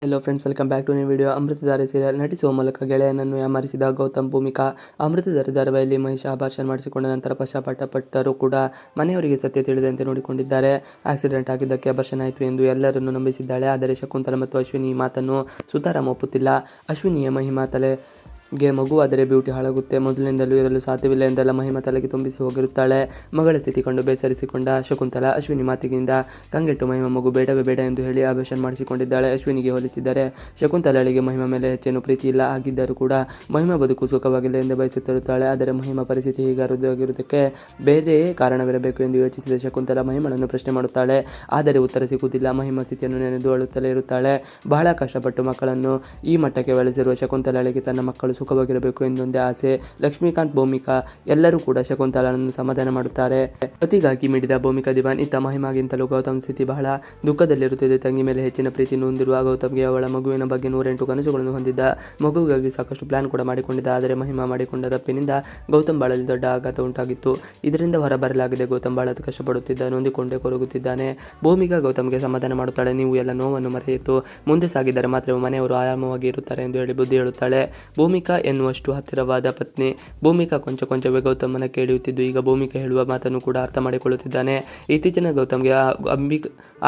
Hello friends, welcome back to new video. Amruthadhaare serial ನಟಿಸುವ ಮೂಲಕ ಗೆಳೆಯನನ್ನು ಯಾಮಾರಿಸಿದ ಗೌತಮ್ ಭೂಮಿಕಾ. ಅಮೃತಧಾರೆ ಧಾರಾವಾಹಿಯಲ್ಲಿ ಮಹೇಶ್ ಅಬಾರ್ಷನ್ ಮಾಡಿಸಿಕೊಂಡ ನಂತರ ಪಶ್ಚಾತ್ತಾಪಪಟ್ಟರೂ ಕೂಡ ಮನೆಯವರಿಗೆ ಸತ್ಯ ತಿಳಿದಂತೆ ನೋಡಿಕೊಂಡಿದ್ದಾರೆ. ಆಕ್ಸಿಡೆಂಟ್ ಆಗಿದ್ದಕ್ಕೆ ಅಬಾರ್ಷನ್ ಆಯಿತು ಎಂದು ಎಲ್ಲರನ್ನೂ ನಂಬಿಸಿದ್ದಾಳೆ. ಆದರೆ ಶಕುಂತಲಾ ಮತ್ತು ಅಶ್ವಿನಿ ಈ ಮಾತನ್ನು ಸುತಾರಾಮ್ ಒಪ್ಪುತ್ತಿಲ್ಲ. ಅಶ್ವಿನಿಯ ಮಹಿಮಾ ತಲೆಗೆ ಮಗುವಾದರೆ ಬ್ಯೂಟಿ ಹಾಳಾಗುತ್ತೆ, ಮೊದಲಿನಿಂದಲೂ ಇರಲು ಸಾಧ್ಯವಿಲ್ಲ ಎಂದೆಲ್ಲ ಮಹಿಮಾ ತಲೆಗೆ ತುಂಬಿಸಿ ಹೋಗಿರುತ್ತಾಳೆ. ಮಗಳ ಸ್ಥಿತಿ ಕಂಡು ಬೇಸರಿಸಿಕೊಂಡ ಶಕುಂತಲಾ ಅಶ್ವಿನಿ ಮಾತಿಗಿಂದ ಕಂಗೆಟ್ಟು ಮಹಿಮಾ ಮಗು ಬೇಡವೇ ಬೇಡ ಎಂದು ಹೇಳಿ ಅಬಾರ್ಷನ್ ಮಾಡಿಸಿಕೊಂಡಿದ್ದಾಳೆ. ಅಶ್ವಿನಿಗೆ ಹೋಲಿಸಿದರೆ ಶಕುಂತಲಾಳಿಗೆ ಮಹಿಮಾ ಮೇಲೆ ಹೆಚ್ಚೇನು ಪ್ರೀತಿ ಇಲ್ಲ. ಆಗಿದ್ದರೂ ಕೂಡ ಮಹಿಮಾ ಬದುಕು ಸುಖವಾಗಿಲ್ಲ ಎಂದು ಬಯಸುತ್ತಿರುತ್ತಾಳೆ. ಆದರೆ ಮಹಿಮಾ ಪರಿಸ್ಥಿತಿ ಹೀಗಾಗಿರುವುದಕ್ಕೆ ಬೇರೆ ಕಾರಣವಿರಬೇಕು ಎಂದು ಯೋಚಿಸಿದ ಶಕುಂತಲಾ ಮಹಿಮಾಳನ್ನು ಪ್ರಶ್ನೆ ಮಾಡುತ್ತಾಳೆ. ಆದರೆ ಉತ್ತರ ಸಿಗುವುದಿಲ್ಲ. ಮಹಿಮಾ ಸ್ಥಿತಿಯನ್ನು ನೆನೆದು ಅಳುತ್ತಲೇ ಇರುತ್ತಾಳೆ. ಬಹಳ ಕಷ್ಟಪಟ್ಟು ಮಕ್ಕಳನ್ನು ಈ ಮಟ್ಟಕ್ಕೆ ಬೆಳೆಸಿರುವ ಶಕುಂತಲಾಳಿಗೆ ತನ್ನ ಮಕ್ಕಳು ಸುಖವಾಗಿರಬೇಕು ಎಂದೊಂದೇ ಆಸೆ. ಲಕ್ಷ್ಮೀಕಾಂತ್, ಭೂಮಿಕಾ ಎಲ್ಲರೂ ಕೂಡ ಶಕುಂತಲಾಳನ್ನು ಸಮಾಧಾನ ಮಾಡುತ್ತಾರೆ. ಪತಿಗಾಗಿ ಮಿಡಿದ ಭೂಮಿಕಾ ದಿವಾನ್. ಇತ್ತ ಮಹಿಮಾಗಿಂತಲೂ ಗೌತಮ್ ಸ್ಥಿತಿ ಬಹಳ ದುಃಖದಲ್ಲಿರುತ್ತದೆ. ತಂಗಿ ಮೇಲೆ ಹೆಚ್ಚಿನ ಪ್ರೀತಿ ಹೊಂದಿರುವ ಗೌತಮ್ಗೆ ಅವಳ ಮಗುವಿನ ಬಗ್ಗೆ 108 ಕನಸುಗಳನ್ನು ಹೊಂದಿದ್ದ. ಮಗುವಿಗಾಗಿ ಸಾಕಷ್ಟು ಪ್ಲಾನ್ ಕೂಡ ಮಾಡಿಕೊಂಡಿದ್ದ. ಆದರೆ ಮಹಿಮಾ ಮಾಡಿಕೊಂಡ ತಪ್ಪಿನಿಂದ ಗೌತಮ್ ಬಾಳಲ್ಲಿ ದೊಡ್ಡ ಆಘಾತ ಉಂಟಾಗಿತ್ತು. ಇದರಿಂದ ಹೊರಬರಲಾಗದೆ ಗೌತಮ್ ಬಹಳ ಕಷ್ಟಪಡುತ್ತಿದ್ದ, ನೊಂದಿಕೊಂಡೇ ಕೊರಗುತ್ತಿದ್ದಾನೆ. ಭೂಮಿಕಾ ಗೌತಮ್ಗೆ ಸಮಾಧಾನ ಮಾಡುತ್ತಾಳೆ. ನೀವು ಎಲ್ಲ ನೋವನ್ನು ಮರೆಯಿತು ಮುಂದೆ ಸಾಗಿದರೆ ಮಾತ್ರವೇ ಮನೆಯವರು ಆರಾಮವಾಗಿ ಇರುತ್ತಾರೆ ಎಂದು ಹೇಳಿ ಬುದ್ಧಿ ಹೇಳುತ್ತಾಳೆ. ಭೂಮಿಕಾ ಎನ್ನುವಷ್ಟು ಹತ್ತಿರವಾದ ಪತ್ನಿ. ಭೂಮಿಕಾ ಕೊಂಚವೇ ಗೌತಮನ ಕೇಳಿಯುತ್ತಿದ್ದು, ಈಗ ಭೂಮಿಕಾ ಹೇಳುವ ಮಾತನ್ನು ಕೂಡ ಅರ್ಥ ಮಾಡಿಕೊಳ್ಳುತ್ತಿದ್ದಾನೆ. ಇತ್ತೀಚಿನ ಗೌತಮ್ಗೆ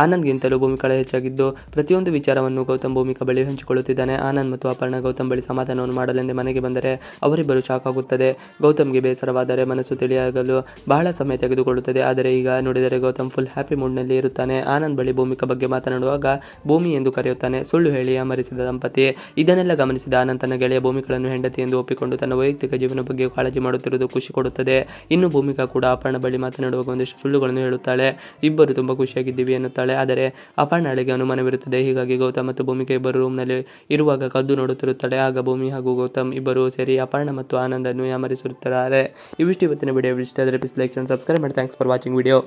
ಆನಂದ್ಗಿಂತಲೂ ಭೂಮಿಕಾಳೆ ಹೆಚ್ಚಾಗಿದ್ದು, ಪ್ರತಿಯೊಂದು ವಿಚಾರವನ್ನು ಗೌತಮ್ ಭೂಮಿಕಾ ಬಳಿ ಹಂಚಿಕೊಳ್ಳುತ್ತಿದ್ದಾನೆ. ಆನಂದ್ ಮತ್ತು ಅಪರ್ಣ ಗೌತಮ್ ಬಳಿ ಸಮಾಧಾನವನ್ನು ಮಾಡಲೆಂದೇ ಮನೆಗೆ ಬಂದರೆ ಅವರಿಬ್ಬರು ಶಾಕ್ ಆಗುತ್ತದೆ. ಗೌತಮ್ಗೆ ಬೇಸರವಾದರೆ ಮನಸ್ಸು ತಿಳಿಯಾಗಲು ಬಹಳ ಸಮಯ ತೆಗೆದುಕೊಳ್ಳುತ್ತದೆ. ಆದರೆ ಈಗ ನೋಡಿದರೆ ಗೌತಮ್ ಫುಲ್ ಹ್ಯಾಪಿ ಮೂಡ್ನಲ್ಲಿ ಇರುತ್ತಾನೆ. ಆನಂದ್ ಬಳಿ ಭೂಮಿಕಾ ಬಗ್ಗೆ ಮಾತನಾಡುವಾಗ ಭೂಮಿ ಎಂದು ಕರೆಯುತ್ತಾನೆ. ಸುಳ್ಳು ಹೇಳಿ ಅಮರಿಸಿದ ದಂಪತಿ. ಇದನ್ನೆಲ್ಲ ಗಮನಿಸಿದ ಆನಂದ್ ತನ್ನ ಗೆಳೆಯ ಭೂಮಿಕಾಳನ್ನು ಹೆಂಡತಿ ಎಂದು ಒಪ್ಪಿಕೊಂಡು ತನ್ನ ವೈಯಕ್ತಿಕ ಜೀವನ ಬಗ್ಗೆ ಕಾಳಜಿ ಮಾಡುತ್ತಿರುವುದು ಖುಷಿ ಕೊಡುತ್ತದೆ. ಇನ್ನು ಭೂಮಿಕಾ ಕೂಡ ಅಪರ್ಣ ಬಳಿ ಮಾತನಾಡುವಾಗ ಒಂದಿಷ್ಟು ಸುಳ್ಳುಗಳನ್ನು ಹೇಳುತ್ತಾಳೆ. ಇಬ್ಬರು ತುಂಬಾ ಖುಷಿಯಾಗಿದ್ದೀವಿ ಎನ್ನುತ್ತಾಳೆ. ಆದರೆ ಅಪರ್ಣಳಿಗೆ ಅನುಮಾನವಿರುತ್ತದೆ. ಹೀಗಾಗಿ ಗೌತಮ್ ಮತ್ತು ಭೂಮಿಕಾ ಇಬ್ಬರು ರೂಮ್ನಲ್ಲಿ ಇರುವಾಗ ಕದ್ದು ನೋಡುತ್ತಿರುತ್ತಾಳೆ. ಆಗ ಭೂಮಿ ಹಾಗೂ ಗೌತಮ್ ಇಬ್ಬರು ಸೇರಿ ಅಪರ್ಣ ಮತ್ತು ಆನಂದನ್ನು ಯಾಮರಿಸುತ್ತಾರೆ. ಇವಿಷ್ಟು ಇವತ್ತಿನ ವಿಡಿಯೋ. ಇಷ್ಟ ಆದರೆ ಪ್ಲೀಸ್ ಲೈಕ್ ಅಂಡ್ ಸಬ್ಸ್ಕ್ರೈಬ್ ಮಾಡಿ. Thanks for watching video.